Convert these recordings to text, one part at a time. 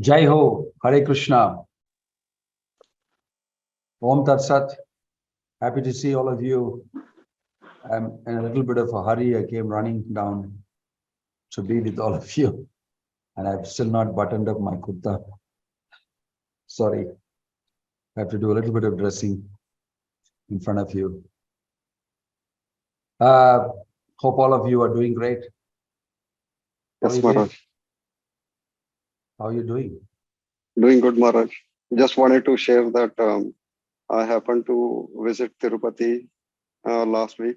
Jai Ho, Hare Krishna. Om Tat Sat. Happy to see all of you. I'm in a little bit of a hurry. I came running down to be with all of you. And I've still not buttoned up my kurta. Sorry. I have to do a little bit of dressing in front of you. Hope all of you are doing great. Yes, Maharaj. How are you doing? Doing good, Maharaj. Just wanted to share that I happened to visit Tirupati last week.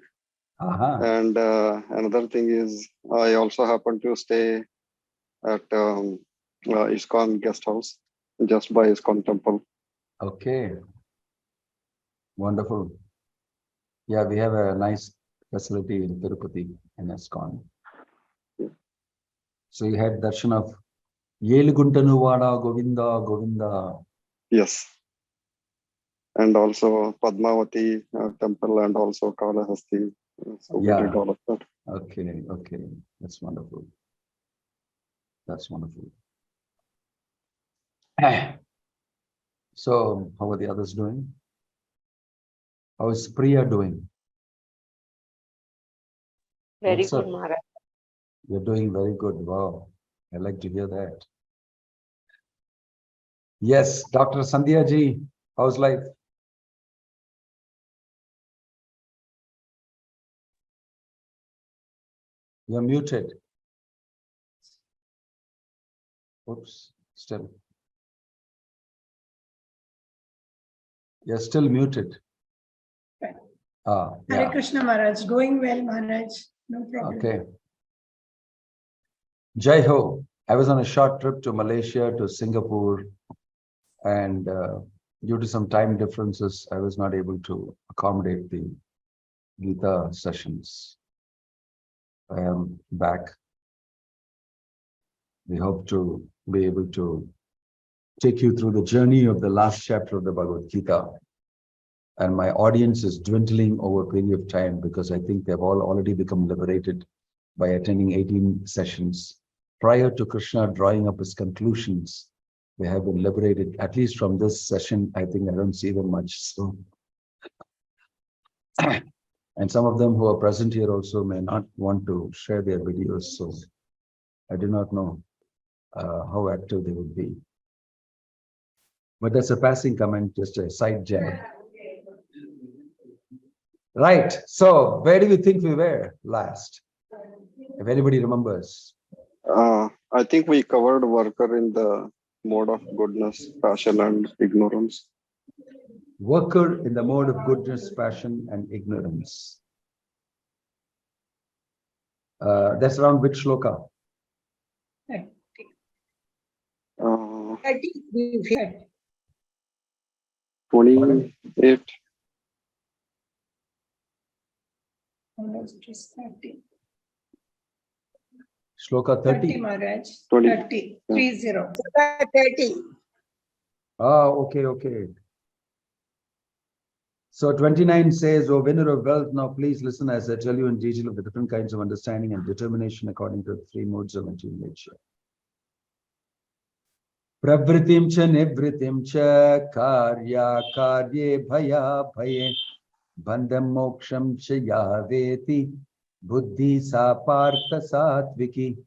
And another thing is, I also happened to stay at ISKCON guest house just by ISKCON temple. Okay. Wonderful. Yeah, we have a nice facility in Tirupati in ISKCON. So you had darshan of Yeluguntanuvada Govinda Govinda. Yes. And also Padmavati temple and also Kalahasti. So we did all of that. Okay. That's wonderful. That's wonderful. So how are the others doing? How is Priya doing? Very good, Maharaj. You're doing very good. Wow. I like to hear that. Yes, Dr. Sandhya ji, how's life? You're muted. Oops, still. You're still muted. Hare Krishna Maharaj, going well Maharaj, no problem. Okay. Jai Ho. I was on a short trip to Malaysia, to Singapore, and due to some time differences, I was not able to accommodate the Gita sessions. I am back. We hope to be able to take you through the journey of the last chapter of the Bhagavad Gita. And my audience is dwindling over a period of time because I think they've all already become liberated by attending 18 sessions. Prior to Krishna drawing up his conclusions, they have been liberated, at least from this session. I think I don't see them much. So, and some of them who are present here also may not want to share their videos. So I do not know how active they would be. But that's a passing comment, just a side jab. Right. So where do you think we were last? If anybody remembers. I think we covered worker in the mode of goodness, passion, and ignorance. Worker in the mode of goodness, passion, and ignorance. That's around which shloka? 28. Shloka 30. 30 Maharaj. 20. 30. Okay. So 29 says, O winner of wealth, now please listen as I tell you in detail of the different kinds of understanding and determination according to the three modes of material nature. Pravritim cha nivritim cha karya karye bhaya bhaye bandham moksham cha yaveti buddhi sa partha satviki.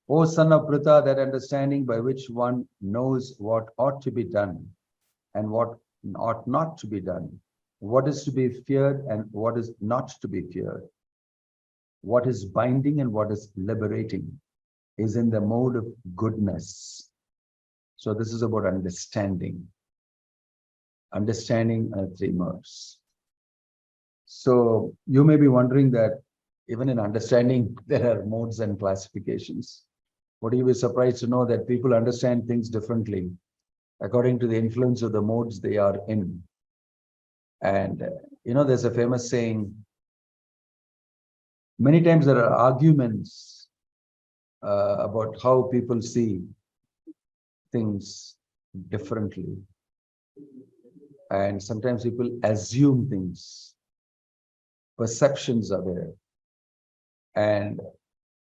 O son of Pritha, that understanding by which one knows what ought to be done and what ought not to be done, what is to be feared and what is not to be feared, what is binding and what is liberating, is in the mode of goodness. So this is about understanding. Understanding three modes. So you may be wondering that even in understanding, there are modes and classifications. But you will be surprised to know that people understand things differently according to the influence of the modes they are in. And there's a famous saying, many times there are arguments about how people see things differently. And sometimes people assume things. Perceptions are there. And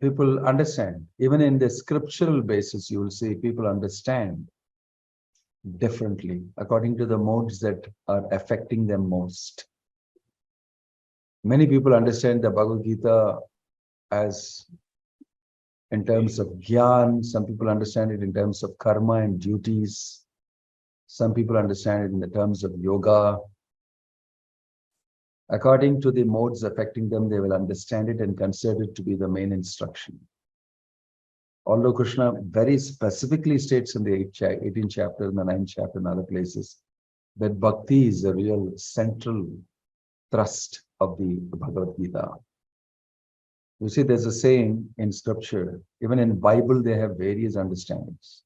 people understand. Even in the scriptural basis, you will see people understand differently according to the modes that are affecting them most. Many people understand the Bhagavad Gita as in terms of gyan. Some people understand it in terms of karma and duties. Some people understand it in the terms of yoga. According to the modes affecting them, they will understand it and consider it to be the main instruction. Although Krishna very specifically states in the 18th chapter and the 9th chapter and other places that bhakti is the real central thrust of the Bhagavad Gita. You see, there's a saying in scripture, even in Bible, they have various understandings,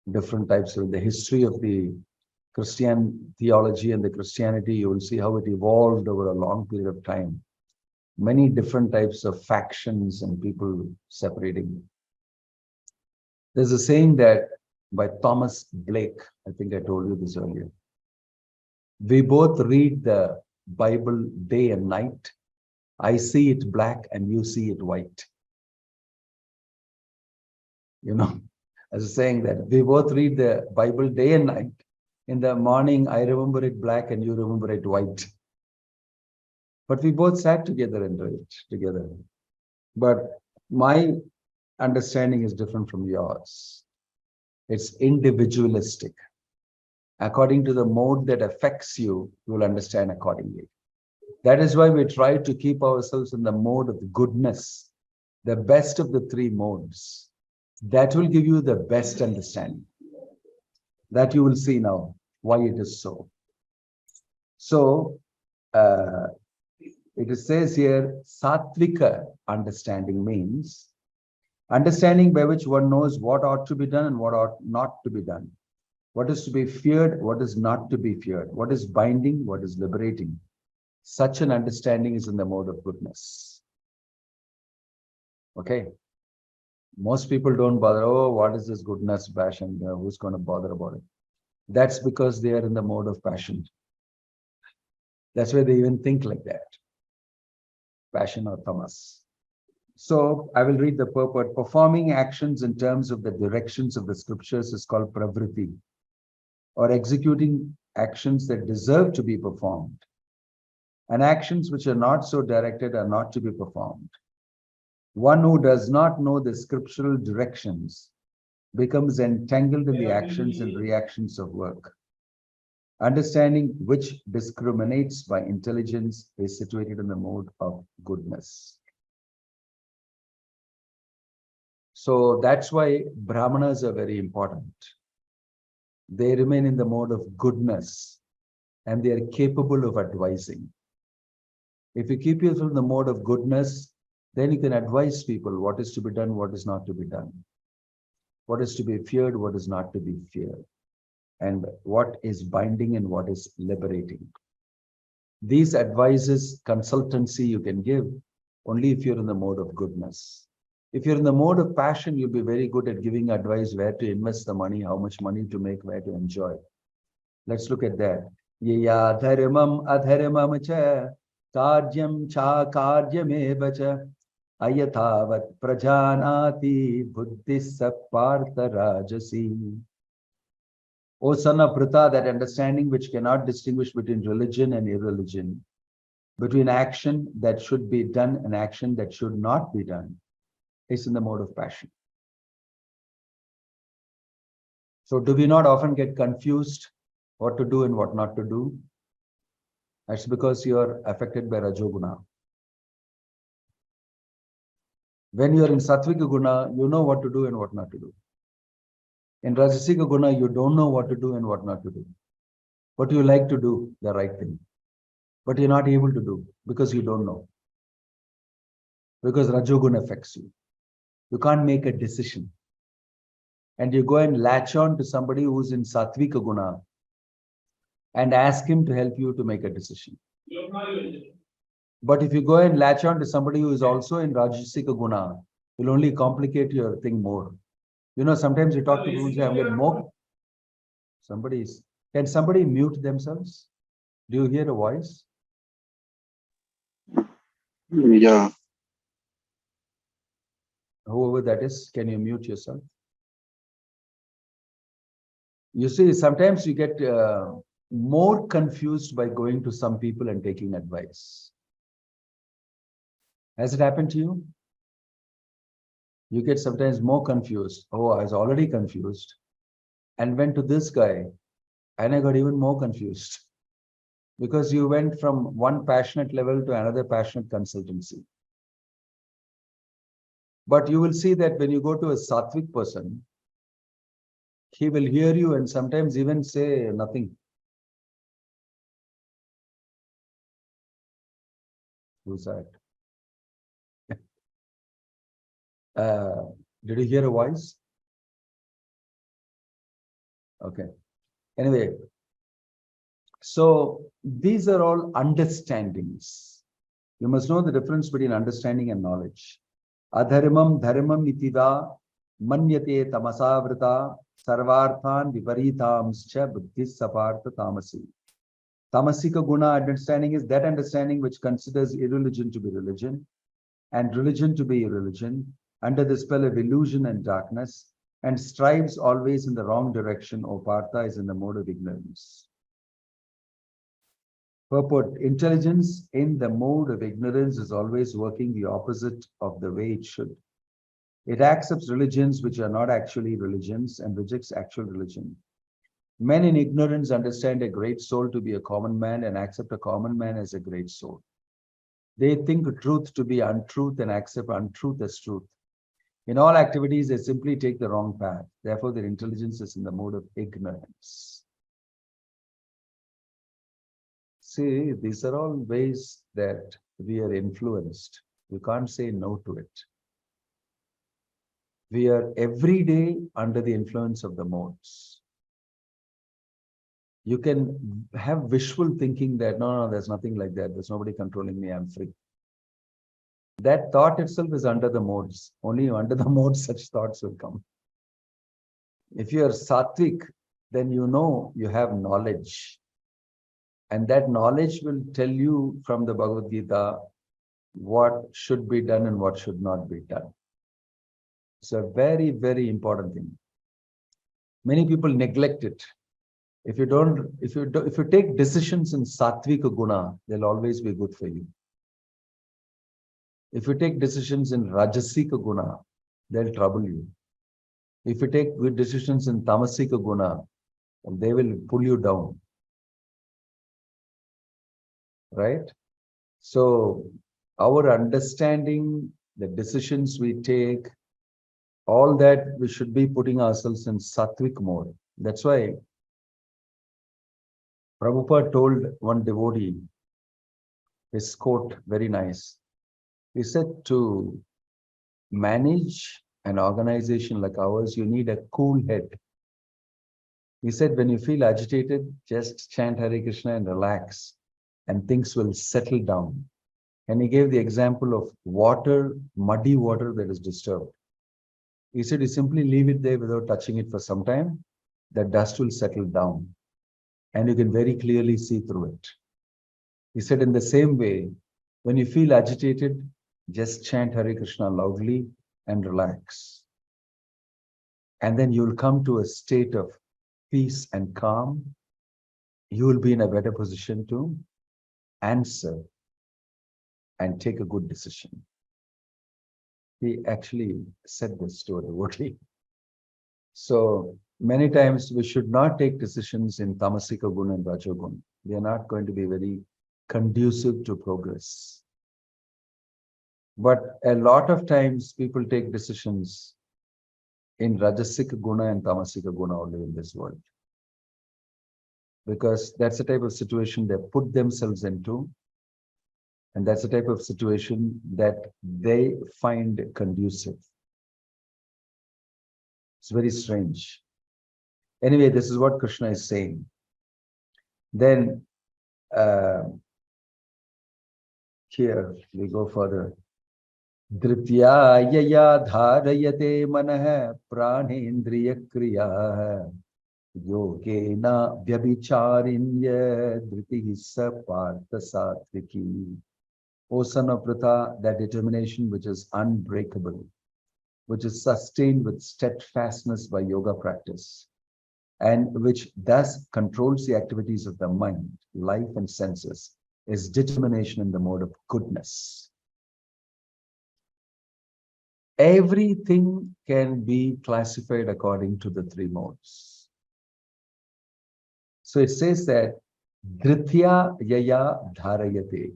different types of the history of the Christian theology and the Christianity. You will see how it evolved over a long period of time. Many different types of factions and people separating. There's a saying that by Thomas Blake, I think I told you this earlier. We both read the Bible day and night. I see it black and you see it white. You know, as a saying that we both read the Bible day and night. In the morning, I remember it black and you remember it white. But we both sat together and read it together. But my understanding is different from yours. It's individualistic. According to the mode that affects you, you will understand accordingly. That is why we try to keep ourselves in the mode of goodness, the best of the three modes. That will give you the best understanding. That you will see now why it is so. So, it says here, Sattvika understanding means understanding by which one knows what ought to be done and what ought not to be done. What is to be feared, what is not to be feared. What is binding, what is liberating. Such an understanding is in the mode of goodness. Okay. Most people don't bother, oh, what is this goodness, passion? Who's going to bother about it? That's because they are in the mode of passion. That's why they even think like that. Passion or tamas. So I will read the purport. Performing actions in terms of the directions of the scriptures is called pravritti, or executing actions that deserve to be performed. And actions which are not so directed are not to be performed. One who does not know the scriptural directions becomes entangled in the actions and reactions of work. Understanding which discriminates by intelligence is situated in the mode of goodness. So that's why Brahmanas are very important. They remain in the mode of goodness and they are capable of advising. If you keep yourself in the mode of goodness, then you can advise people what is to be done, what is not to be done. What is to be feared, what is not to be feared. And what is binding and what is liberating. These advices, consultancy you can give only if you're in the mode of goodness. If you're in the mode of passion, you'll be very good at giving advice where to invest the money, how much money to make, where to enjoy. Let's look at that. Yaya dharimam adharimam cha karyam cha karyameva cha ayathavat prajanati buddhissa partha rajasi. O son of Pritha, that understanding which cannot distinguish between religion and irreligion, between action that should be done and action that should not be done, is in the mode of passion. So do we not often get confused what to do and what not to do? That's because you are affected by Rajoguna. When you are in Sattvika Guna, you know what to do and what not to do. In Rajasika Guna, you don't know what to do and what not to do. But you like to do the right thing. But you're not able to do because you don't know. Because Rajoguna affects you. You can't make a decision. And you go and latch on to somebody who's in Sattvika Guna and ask him to help you to make a decision. But if you go and latch on to somebody who is also in Rajasika Guna, you'll only complicate your thing more. You know, sometimes you talk to people and say, I'm getting more. Can somebody mute themselves? Do you hear a voice? Yeah. Whoever that is, can you mute yourself? You see, sometimes you get more confused by going to some people and taking advice. Has it happened to you? You get sometimes more confused. Oh, I was already confused and went to this guy and I got even more confused because you went from one passionate level to another passionate consultancy. But you will see that when you go to a sattvic person, he will hear you and sometimes even say nothing. Who's that? Did you hear a voice? Okay. Anyway, so these are all understandings. You must know the difference between understanding and knowledge. Adharimam dharimam itiva manyate tamasavrita sarvarthan viparitamscha buddhis sapartha tamasi. Tamasika guna understanding is that understanding which considers irreligion to be religion and religion to be irreligion under the spell of illusion and darkness, and strives always in the wrong direction, O Partha, is in the mode of ignorance. Purport: intelligence in the mode of ignorance is always working the opposite of the way it should. It accepts religions which are not actually religions and rejects actual religion. Men in ignorance understand a great soul to be a common man and accept a common man as a great soul. They think truth to be untruth and accept untruth as truth. In all activities, they simply take the wrong path. Therefore, their intelligence is in the mode of ignorance. See, these are all ways that we are influenced. You can't say no to it. We are every day under the influence of the modes. You can have visual thinking that, no, there's nothing like that. There's nobody controlling me. I'm free. That thought itself is under the modes. Only under the modes such thoughts will come. If you are sattvic, then you know you have knowledge. And that knowledge will tell you from the Bhagavad Gita what should be done and what should not be done. It's a very, very important thing. Many people neglect it. If you take decisions in sattvika guna, they'll always be good for you. If you take decisions in rajasika guna, they'll trouble you. If you take good decisions in tamasika guna, they will pull you down. Right? So our understanding, the decisions we take, all that we should be putting ourselves in sattvic mode. That's why Prabhupada told one devotee, his quote, very nice. He said, to manage an organization like ours, you need a cool head. He said, when you feel agitated, just chant Hare Krishna and relax, and things will settle down. And he gave the example of water, muddy water that is disturbed. He said, you simply leave it there without touching it for some time, the dust will settle down and you can very clearly see through it. He said, in the same way, when you feel agitated, just chant Hare Krishna loudly and relax. And then you'll come to a state of peace and calm. You will be in a better position to answer and take a good decision. He actually said this to a devotee. So many times we should not take decisions in tamasika guna and rajoguna. They are not going to be very conducive to progress. But a lot of times people take decisions in rajasika guna and tamasika guna only in this world. Because that's the type of situation they put themselves into. And that's the type of situation that they find conducive. It's very strange. Anyway, this is what Krishna is saying. Then here we go further. Dritya yaya dharayate manah pranendriya kriya yogena vyabhicharinya dritihi sapartha satviki. O son of Pritha, that determination which is unbreakable. which is sustained with steadfastness by yoga practice, and which thus controls the activities of the mind, life, and senses, is determination in the mode of goodness. Everything can be classified according to the three modes. So it says that Dhritya Yaya Dharayate.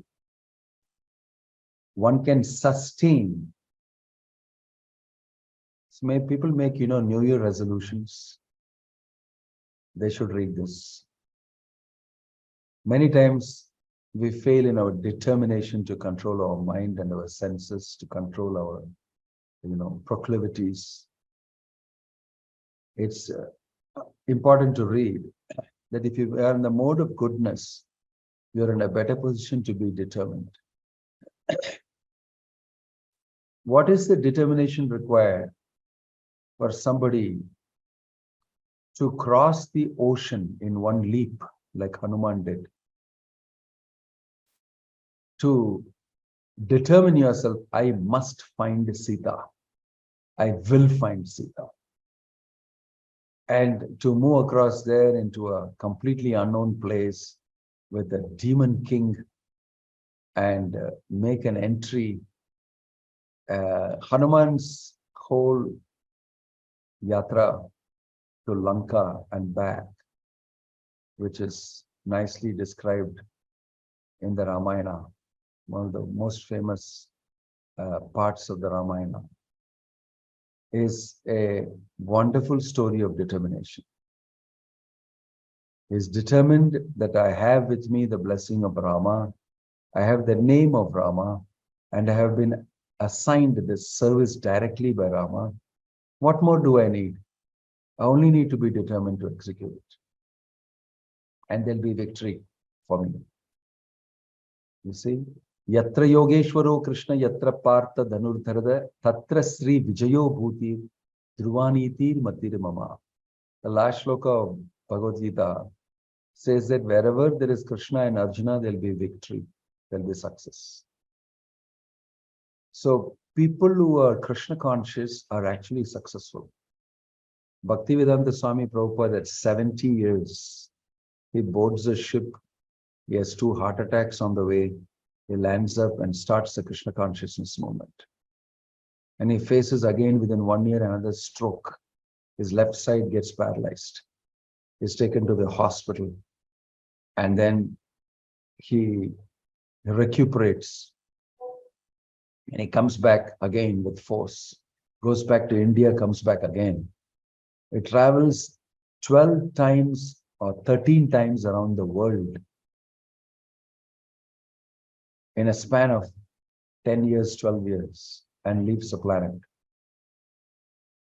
One can sustain. So may people make, New Year resolutions. They should read this. Many times we fail in our determination to control our mind and our senses, to control our, proclivities. It's important to read that if you are in the mode of goodness, you're in a better position to be determined. What is the determination required for somebody to cross the ocean in one leap, like Hanuman did? To determine yourself, I must find Sita. I will find Sita. And to move across there into a completely unknown place with a demon king and make an entry. Hanuman's whole yatra to Lanka and back, which is nicely described in the Ramayana, one of the most famous parts of the Ramayana, is a wonderful story of determination. He's determined that I have with me the blessing of Rama, I have the name of Rama, and I have been assigned this service directly by Rama. What more do I need? I only need to be determined to execute it. And there'll be victory for me. You see? Yatra Yogeshwaro Krishna Yatra Partha Dhanurdharada Tatra Sri Vijayo Bhuti Dhruvanitir Matir Mama. The last shloka of Bhagavad Gita says that wherever there is Krishna and Arjuna, there'll be victory, there'll be success. So people who are Krishna conscious are actually successful. Bhaktivedanta Swami Prabhupada at 70 years, he boards a ship, he has 2 heart attacks on the way, he lands up and starts the Krishna consciousness movement. And he faces again within 1 year another stroke. His left side gets paralyzed. He's taken to the hospital. And then he recuperates. And he comes back again with force. Goes back to India, comes back again. He travels 12 times or 13 times around the world in a span of 10 years, 12 years, and leaves the planet.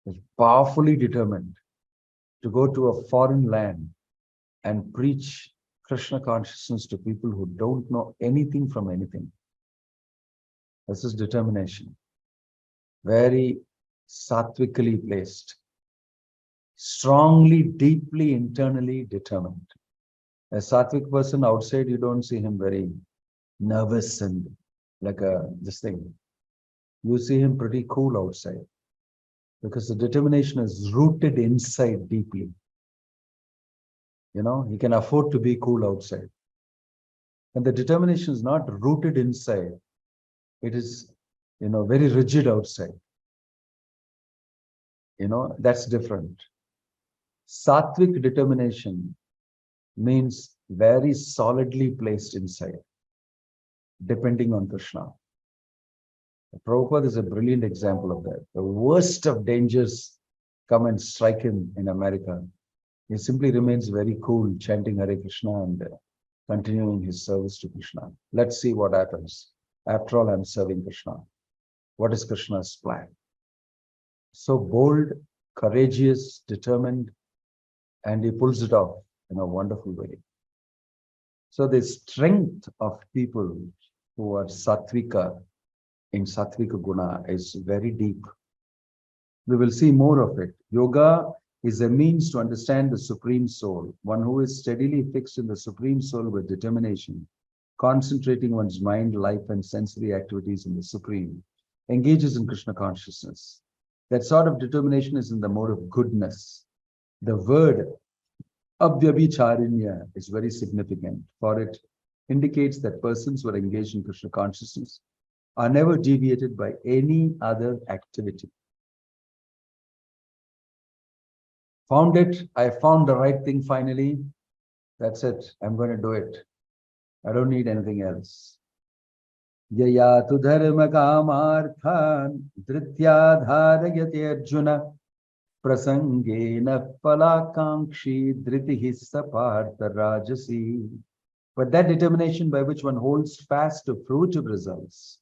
He's powerfully determined to go to a foreign land and preach Krishna consciousness to people who don't know anything from anything. This is determination. Very sattvically placed. Strongly, deeply, internally determined. A sattvic person outside, you don't see him very nervous and like this thing. You see him pretty cool outside because the determination is rooted inside deeply. He can afford to be cool outside. And the determination is not rooted inside. It is, very rigid outside. That's different. Sattvic determination means very solidly placed inside, depending on Krishna. Prabhupada is a brilliant example of that. The worst of dangers come and strike him in America. He simply remains very cool, chanting Hare Krishna and continuing his service to Krishna. Let's see what happens. After all, I'm serving Krishna. What is Krishna's plan? So bold, courageous, determined, and he pulls it off in a wonderful way. So the strength of people who are sattvika, in sattvika guna, is very deep. We will see more of it. Yoga is a means to understand the Supreme Soul, one who is steadily fixed in the Supreme Soul with determination, concentrating one's mind, life, and sensory activities in the Supreme, engages in Krishna consciousness. That sort of determination is in the mode of goodness. The word Avyabhicharinya is very significant, for it indicates that persons who are engaged in Krishna consciousness are never deviated by any other activity. Found it, I found the right thing finally. That's it, I'm going to do it. I don't need anything else. Yayatu dharma kamarthan dhritya dharayate arjuna prasangena palakankshi dhritihi sapartha rajasi. But that determination by which one holds fast to fruitive results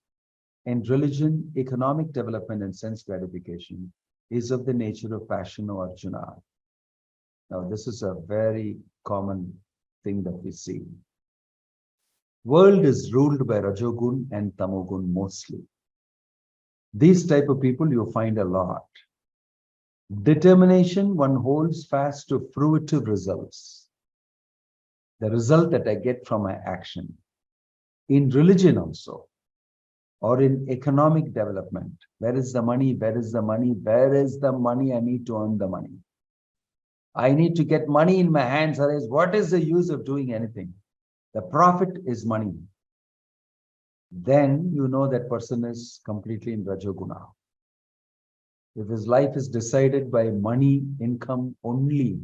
in religion, economic development, and sense gratification is of the nature of passion, O Arjuna. Now, this is a very common thing that we see. World is ruled by Rajogun and Tamogun mostly. These type of people you find a lot. Determination, one holds fast to fruitive results. The result that I get from my action. In religion also, or in economic development, where is the money? Where is the money? Where is the money? I need to earn the money. I need to get money in my hands. Otherwise, what is the use of doing anything? The profit is money. Then you know that person is completely in Rajoguna. If his life is decided by money, income only,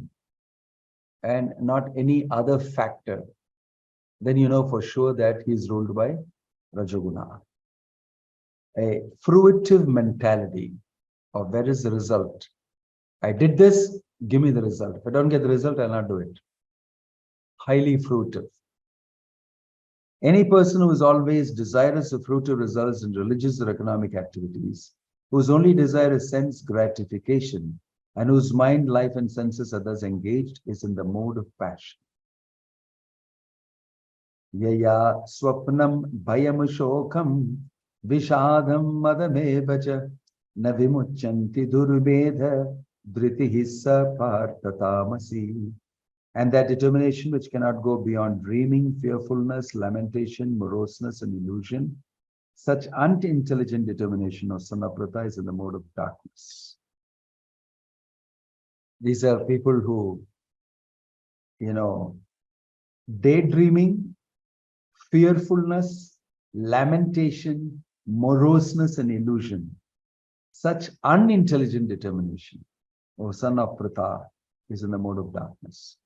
and not any other factor, then you know for sure that he is ruled by Rajoguna. A fruitive mentality of where is the result? I did this, give me the result. If I don't get the result, I'll not do it. Highly fruitive. Any person who is always desirous of fruitive results in religious or economic activities, whose only desire is sense gratification, and whose mind, life, and senses are thus engaged, is in the mode of passion. Yaya swapnam bhayam shokam vishadam madamevacha na vimuchanti durbedha dhritihi sapartatamasi. And that determination which cannot go beyond dreaming, fearfulness, lamentation, moroseness, and illusion, such unintelligent determination of sanaprata is in the mode of darkness. These are people who, daydreaming, fearfulness, lamentation, moroseness, and illusion. Such unintelligent determination, O son of Prata, is in the mode of darkness.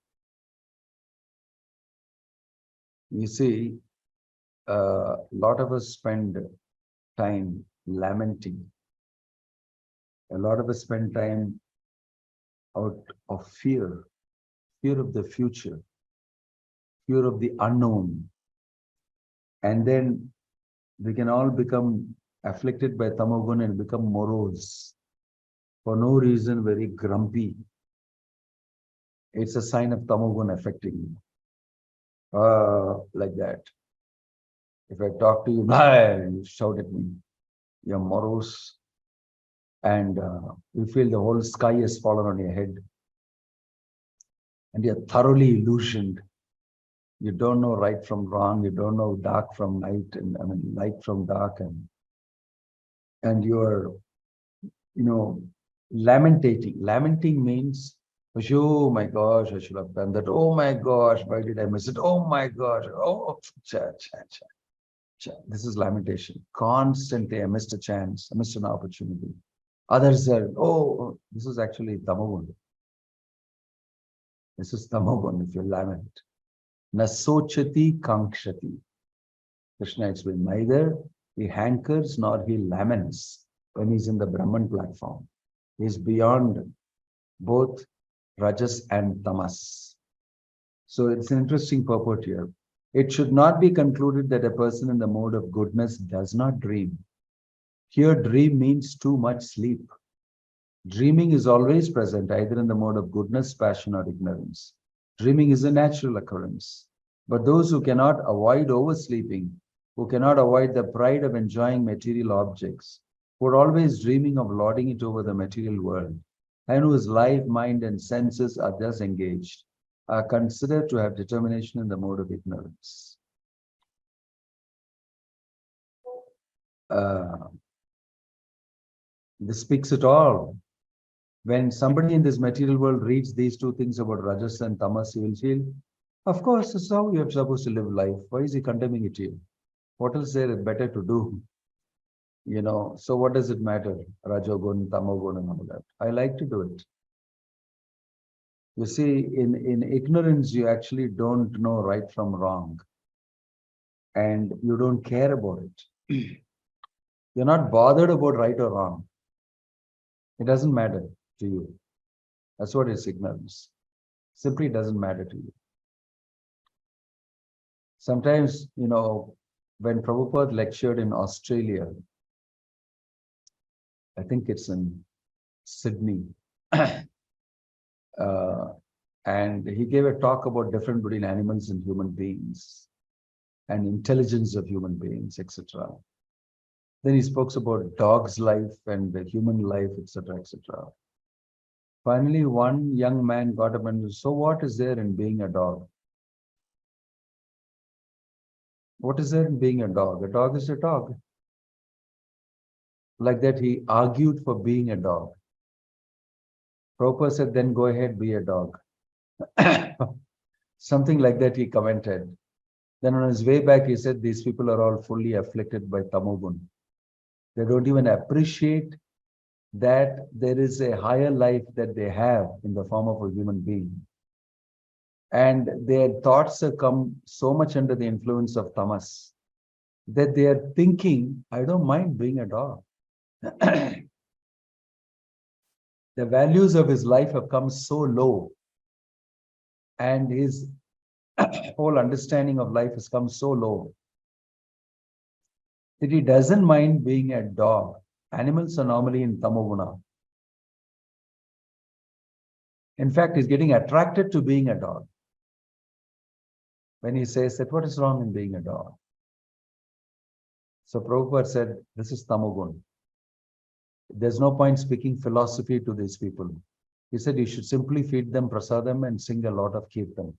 You see, a lot of us spend time lamenting. A lot of us spend time out of fear of the future, fear of the unknown. And then we can all become afflicted by tamogun and become morose. For no reason, very grumpy. It's a sign of tamogun affecting you. Like that. If I talk to you, you shout at me. You're morose. And you feel the whole sky has fallen on your head. And you're thoroughly illusioned. You don't know right from wrong. You don't know dark from light, and light from dark. And you're, lamentating. Lamenting means, oh my gosh, I should have done that. Oh my gosh, why did I miss it? Oh my gosh. Oh, This is lamentation. Constantly, I missed a chance. I missed an opportunity. Others are, this is actually tamogun. This is tamogun if you lament. Na sochati kankshati. Krishna explained, neither he hankers nor he laments when he's in the Brahman platform. He's beyond both rajas and tamas. So it's an interesting purport here. It should not be concluded that a person in the mode of goodness does not dream. Here, dream means too much sleep. Dreaming is always present, either in the mode of goodness, passion, or ignorance. Dreaming is a natural occurrence. But those who cannot avoid oversleeping, who cannot avoid the pride of enjoying material objects, who are always dreaming of lording it over the material world, and whose life, mind, and senses are thus engaged, are considered to have determination in the mode of ignorance. This speaks it all. When somebody in this material world reads these two things about Rajas and Tamas, he will feel, of course, this is how you're supposed to live life. Why is he condemning it to you? What else is there better to do? So what does it matter? Rajogun, Tamogun, and all that. I like to do it. You see, in ignorance, you actually don't know right from wrong. And you don't care about it. You're not bothered about right or wrong. It doesn't matter to you. That's what is ignorance. Simply doesn't matter to you. Sometimes, when Prabhupada lectured in Australia, I think it's in Sydney, and he gave a talk about difference between animals and human beings and intelligence of human beings, etc. Then he spoke about dog's life and the human life, etc., etc. Finally, one young man got up and said, so what is there in being a dog? What is there in being a dog? A dog is a dog. Like that, he argued for being a dog. Prabhupada said, then go ahead, be a dog. Something like that he commented. Then on his way back, he said, these people are all fully afflicted by tamogun. They don't even appreciate that there is a higher life that they have in the form of a human being. And their thoughts have come so much under the influence of tamas that they are thinking, I don't mind being a dog. The values of his life have come so low, and his whole understanding of life has come so low that he doesn't mind being a dog. Animals are normally in tamoguna. In fact, he's getting attracted to being a dog. When he says that, what is wrong in being a dog? So Prabhupada said, this is tamogun. There's no point speaking philosophy to these people. He said, you should simply feed them prasadam and sing a lot of kirtan.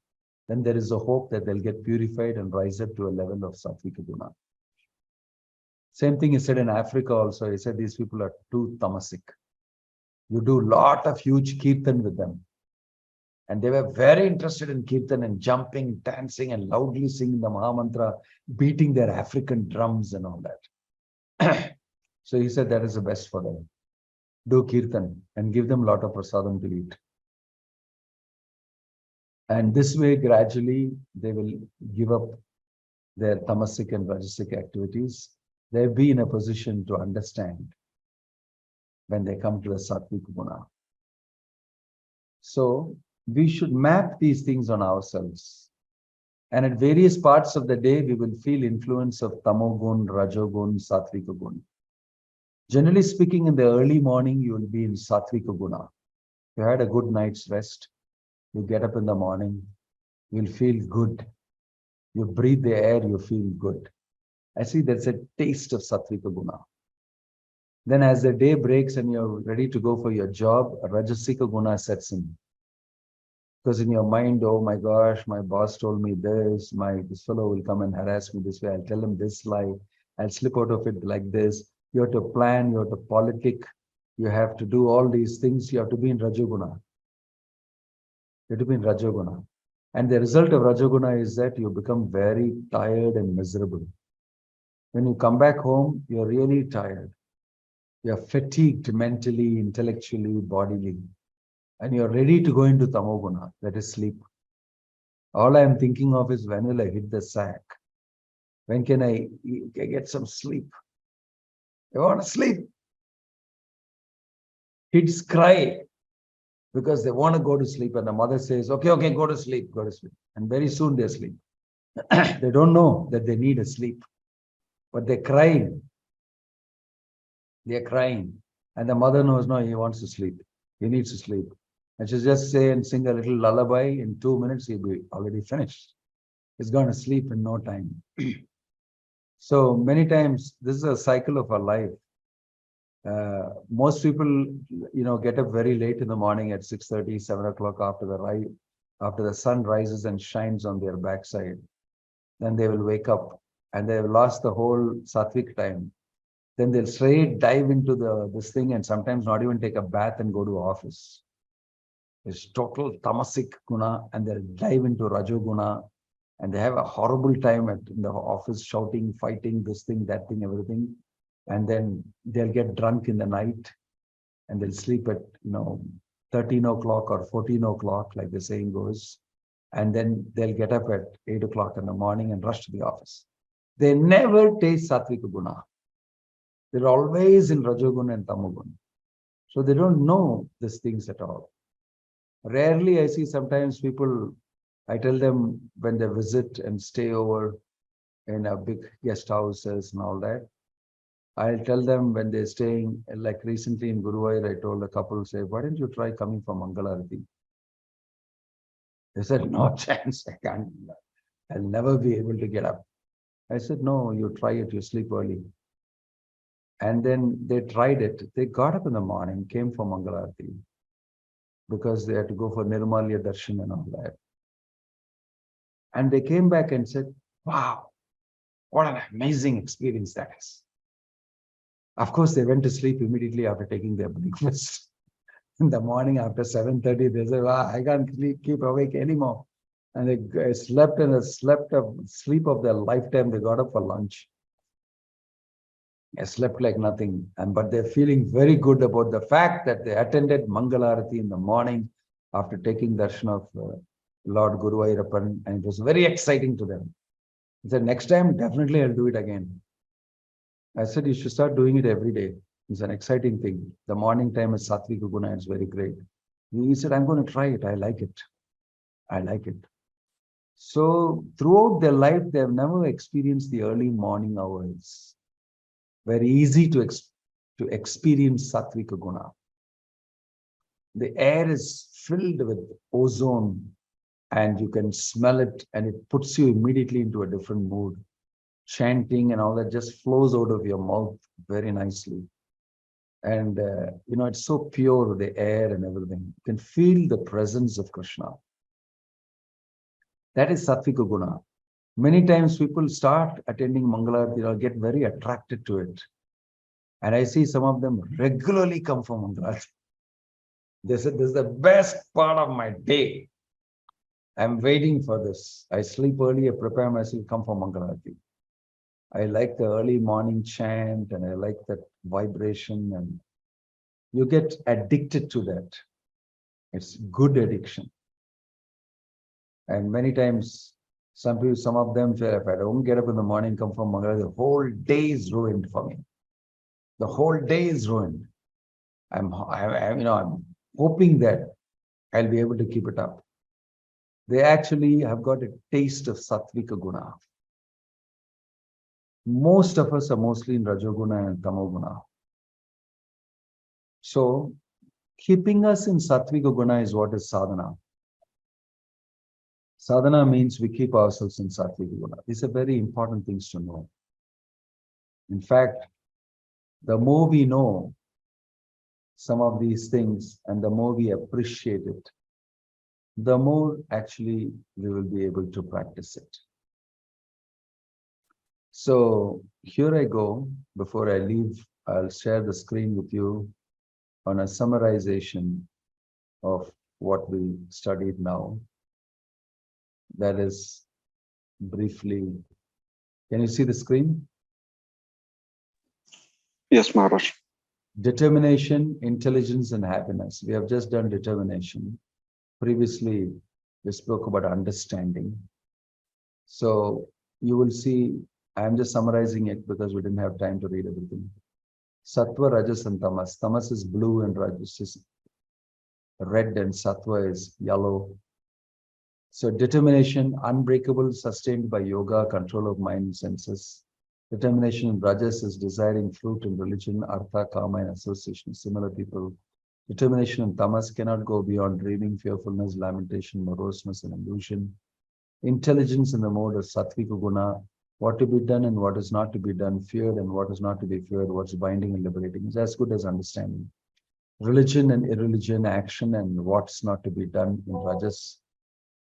Then there is a hope that they'll get purified and rise up to a level of sattvika guna. Same thing he said in Africa also. He said, these people are too tamasic. You do a lot of huge kirtan with them. And they were very interested in kirtan and jumping, dancing, and loudly singing the Mahamantra, beating their African drums and all that. So he said that is the best for them. Do kirtan and give them a lot of prasadam to eat. And this way, gradually, they will give up their tamasic and rajasic activities. They'll be in a position to understand when they come to the sattvic guna. So we should map these things on ourselves. And at various parts of the day, we will feel influence of tamogun, rajogun, sattvika guna. Generally speaking, in the early morning, you will be in sattvika guna. You had a good night's rest. You get up in the morning, you'll feel good. You breathe the air, you feel good. I see that's a taste of sattvika guna. Then as the day breaks and you're ready to go for your job, rajasika guna sets in. Because in your mind, oh my gosh, my boss told me this, this fellow will come and harass me this way, I'll tell him this lie, I'll slip out of it like this. You have to plan, you have to politic, you have to do all these things, you have to be in rajoguna. You have to be in rajoguna. And the result of rajoguna is that you become very tired and miserable. When you come back home, you're really tired. You're fatigued mentally, intellectually, bodily. And you're ready to go into tamoguna, that is sleep. All I'm thinking of is, when will I hit the sack? When can I get some sleep? I want to sleep. Kids cry because they want to go to sleep, and the mother says, okay, go to sleep, go to sleep. And very soon they sleep. They don't know that they need a sleep, but they're crying. They're crying. And the mother knows, no, he wants to sleep. He needs to sleep. And she'll just say and sing a little lullaby. In 2 minutes, he'll be already finished. He's going to sleep in no time. So many times, this is a cycle of our life. Most people, get up very late in the morning at 6:30, 7 o'clock after the sun rises and shines on their backside. Then they will wake up and they have lost the whole sattvic time. Then they'll straight dive into this thing and sometimes not even take a bath and go to office. It's total tamasic guna, and they'll dive into rajoguna, and they have a horrible time in the office, shouting, fighting, this thing, that thing, everything. And then they'll get drunk in the night and they'll sleep at 13 o'clock or 14 o'clock, like the saying goes. And then they'll get up at 8 o'clock in the morning and rush to the office. They never taste Satvika Guna. They're always in Rajoguna and Tamoguna. So they don't know these things at all. Rarely I see sometimes people, I tell them when they visit and stay over in a big guest houses and all that, I'll tell them when they're staying, like recently in Guruvayur, I told a couple, say, why don't you try coming for Mangalarati? They said, no chance, I can't. I'll never be able to get up. I said, no, you try it, you sleep early. And then they tried it. They got up in the morning, came for Mangalarati, because they had to go for Nirmalya Darshan and all that. And they came back and said, wow, what an amazing experience that is. Of course, they went to sleep immediately after taking their breakfast. In the morning after 7:30, they said, wow, I can't keep awake anymore. And they slept a sleep of their lifetime. They got up for lunch. I slept like nothing. But they're feeling very good about the fact that they attended Mangalarati in the morning after taking darshan of Lord Guruvayurappan, and it was very exciting to them. He said, next time, definitely I'll do it again. I said, you should start doing it every day. It's an exciting thing. The morning time is Satvika Guna. It's very great. He said, I'm going to try it. I like it. I like it. So throughout their life, they have never experienced the early morning hours. Very easy to experience Satvika Guna. The air is filled with ozone and you can smell it, and it puts you immediately into a different mood. Chanting and all that just flows out of your mouth very nicely. And, it's so pure, the air and everything. You can feel the presence of Krishna. That is Satvika Guna. Many times people start attending Mangalarati, get very attracted to it. And I see some of them regularly come for Mangalarati. They said, this is the best part of my day. I'm waiting for this. I sleep early, I prepare myself, come for Mangalarati. I like the early morning chant and I like that vibration, and you get addicted to that. It's good addiction. And many times, some of them say, if I don't get up in the morning, come from Mangalarati, the whole day is ruined for me. The whole day is ruined. I'm hoping that I'll be able to keep it up. They actually have got a taste of Satvika Guna. Most of us are mostly in Rajoguna and Tamoguna. So, keeping us in Satvika Guna is what is sadhana. Sadhana means we keep ourselves in Satvika Guna. These are very important things to know. In fact, the more we know some of these things and the more we appreciate it, the more actually we will be able to practice it. So here I go. Before I leave, I'll share the screen with you on a summarization of what we studied now. That is briefly. Can you see the screen? Yes, Maharaj. Determination, intelligence, and happiness. We have just done determination. Previously, we spoke about understanding. So you will see, I'm just summarizing it because we didn't have time to read everything. Sattva, Rajas, and Tamas. Tamas is blue and Rajas is red and Sattva is yellow. So determination, unbreakable, sustained by yoga, control of mind and senses. Determination in Rajas is desiring fruit in religion, artha, karma, and association, similar people. Determination in Tamas cannot go beyond dreaming, fearfulness, lamentation, moroseness, and illusion. Intelligence in the mode of Sattvika Guna, what to be done and what is not to be done, feared and what is not to be feared, what's binding and liberating, is as good as understanding. Religion and irreligion, action and what's not to be done in Rajas.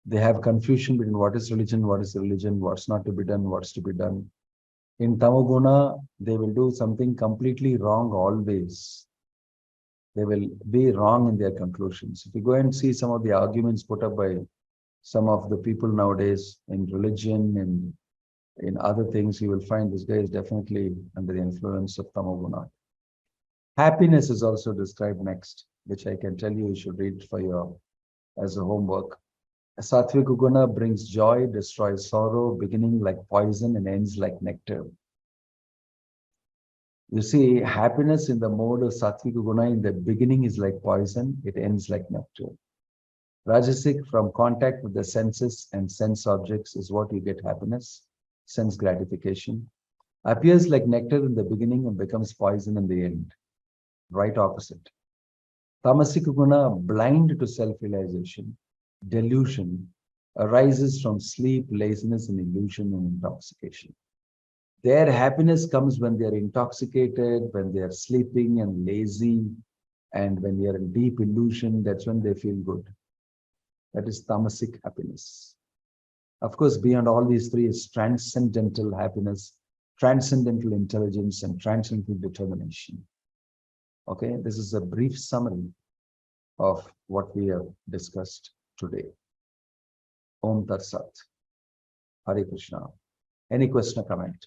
They have confusion between what is religion, what's not to be done, what's to be done. In Tamoguna, they will do something completely wrong always. They will be wrong in their conclusions. If you go and see some of the arguments put up by some of the people nowadays in religion and in other things, you will find this guy is definitely under the influence of Tamoguna. Happiness is also described next, which I can tell you should read for your as a homework. Sattvic guna brings joy, destroys sorrow, beginning like poison and ends like nectar. You see, happiness in the mode of Sattvic guna in the beginning is like poison, it ends like nectar. Rajasic, from contact with the senses and sense objects, is what you get happiness, sense gratification. Appears like nectar in the beginning and becomes poison in the end. Right opposite. Tamasic guna, blind to self-realization, delusion, arises from sleep, laziness, and illusion and intoxication. Their happiness comes when they are intoxicated, when they are sleeping and lazy, and when they are in deep illusion. That's when they feel good. That is tamasic happiness. Of course, beyond all these three is transcendental happiness, transcendental intelligence, and transcendental determination. Okay, this is a brief summary of what we have discussed today. Om Tat Sat. Hare Krishna. Any question or comment?